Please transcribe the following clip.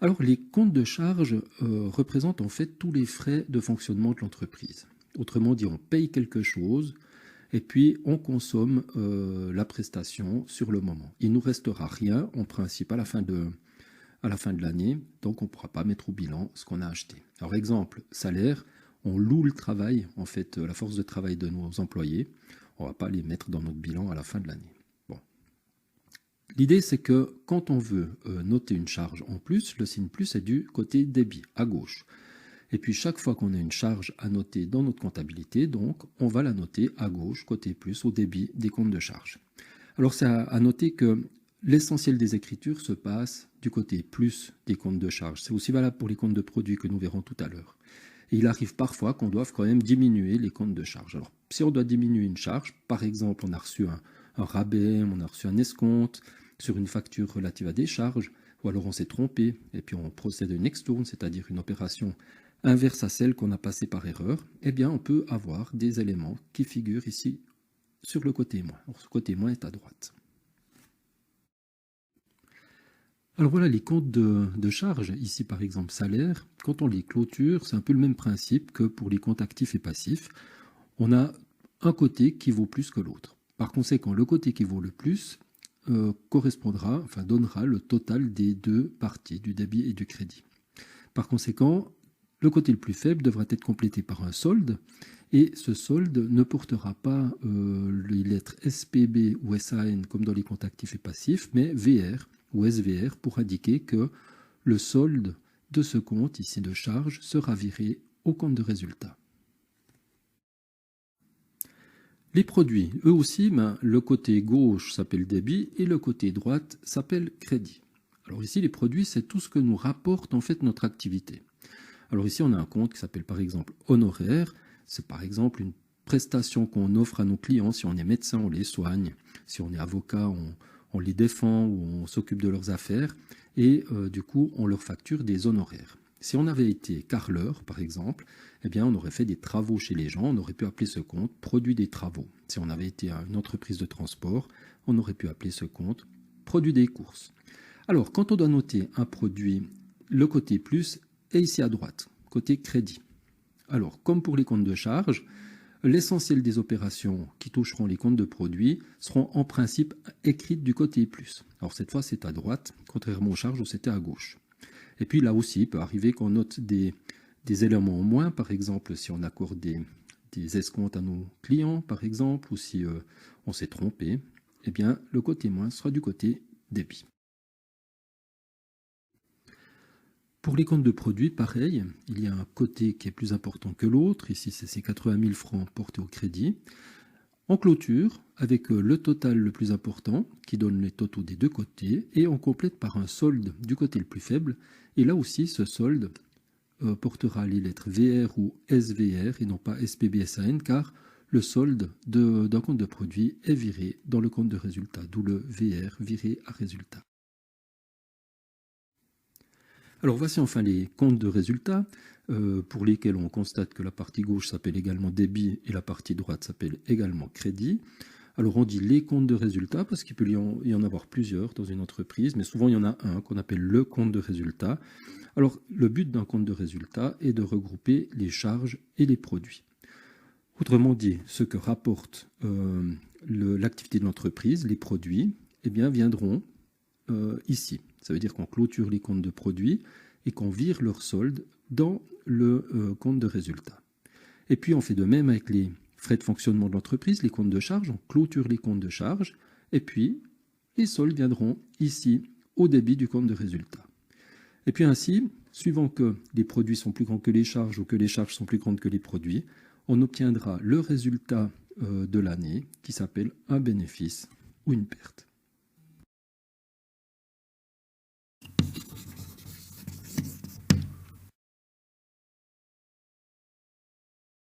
Alors, les comptes de charge représentent en fait tous les frais de fonctionnement de l'entreprise. Autrement dit, on paye quelque chose et puis on consomme la prestation sur le moment. Il ne nous restera rien en principe à la fin de l'année, donc on ne pourra pas mettre au bilan ce qu'on a acheté. Alors exemple, salaire, on loue le travail, en fait, la force de travail de nos employés, on ne va pas les mettre dans notre bilan à la fin de l'année. Bon. L'idée, c'est que quand on veut noter une charge en plus, le signe plus est du côté débit, à gauche. Et puis chaque fois qu'on a une charge à noter dans notre comptabilité, donc on va la noter à gauche, côté plus, au débit des comptes de charge. Alors c'est à noter que l'essentiel des écritures se passe du côté plus des comptes de charge. C'est aussi valable pour les comptes de produits que nous verrons tout à l'heure. Et il arrive parfois qu'on doive quand même diminuer les comptes de charge. Alors si on doit diminuer une charge, par exemple on a reçu un rabais, on a reçu un escompte sur une facture relative à des charges, ou alors on s'est trompé et puis on procède à une extourne, c'est-à-dire une opération inverse à celle qu'on a passée par erreur, eh bien on peut avoir des éléments qui figurent ici sur le côté moins. Alors, ce côté moins est à droite. Alors voilà les comptes de charge, ici par exemple salaire, quand on les clôture, c'est un peu le même principe que pour les comptes actifs et passifs. On a un côté qui vaut plus que l'autre. Par conséquent, le côté qui vaut le plus donnera le total des deux parties, du débit et du crédit. Par conséquent, le côté le plus faible devra être complété par un solde, et ce solde ne portera pas les lettres SPB ou SAN comme dans les comptes actifs et passifs, mais VR ou SVR pour indiquer que le solde de ce compte, ici de charge, sera viré au compte de résultat. Les produits, eux aussi, le côté gauche s'appelle débit et le côté droite s'appelle crédit. Alors ici, les produits, c'est tout ce que nous rapporte en fait notre activité. Alors ici, on a un compte qui s'appelle par exemple honoraire. C'est par exemple une prestation qu'on offre à nos clients. Si on est médecin, on les soigne. Si on est avocat, on les défend ou on s'occupe de leurs affaires. Et du coup, on leur facture des honoraires. Si on avait été carreleur, par exemple, eh bien, on aurait fait des travaux chez les gens. On aurait pu appeler ce compte produit des travaux. Si on avait été à une entreprise de transport, on aurait pu appeler ce compte produit des courses. Alors, quand on doit noter un produit, le côté plus est ici à droite, côté crédit. Alors, comme pour les comptes de charge, l'essentiel des opérations qui toucheront les comptes de produits seront en principe écrites du côté plus. Alors cette fois, c'est à droite, contrairement aux charges où c'était à gauche. Et puis là aussi, il peut arriver qu'on note des éléments en moins, par exemple si on accorde des escomptes à nos clients, par exemple, ou si on s'est trompé, eh bien le côté moins sera du côté débit. Pour les comptes de produits, pareil, il y a un côté qui est plus important que l'autre. Ici, c'est ces 80 000 francs portés au crédit. On clôture avec le total le plus important, qui donne les totaux des deux côtés, et on complète par un solde du côté le plus faible. Et là aussi, ce solde portera les lettres VR ou SVR et non pas SPBSAN, car le solde d'un compte de produit est viré dans le compte de résultat, d'où le VR viré à résultat. Alors voici enfin les comptes de résultats pour lesquels on constate que la partie gauche s'appelle également débit et la partie droite s'appelle également crédit. Alors on dit les comptes de résultats parce qu'il peut y en avoir plusieurs dans une entreprise, mais souvent il y en a un qu'on appelle le compte de résultat. Alors le but d'un compte de résultat est de regrouper les charges et les produits. Autrement dit, ce que rapporte l'activité de l'entreprise, les produits, eh bien, viendront ici. Ça veut dire qu'on clôture les comptes de produits et qu'on vire leur solde dans le compte de résultat. Et puis on fait de même avec les frais de fonctionnement de l'entreprise, les comptes de charge, on clôture les comptes de charge et puis les soldes viendront ici au débit du compte de résultat. Et puis ainsi, suivant que les produits sont plus grands que les charges ou que les charges sont plus grandes que les produits, on obtiendra le résultat de l'année qui s'appelle un bénéfice ou une perte.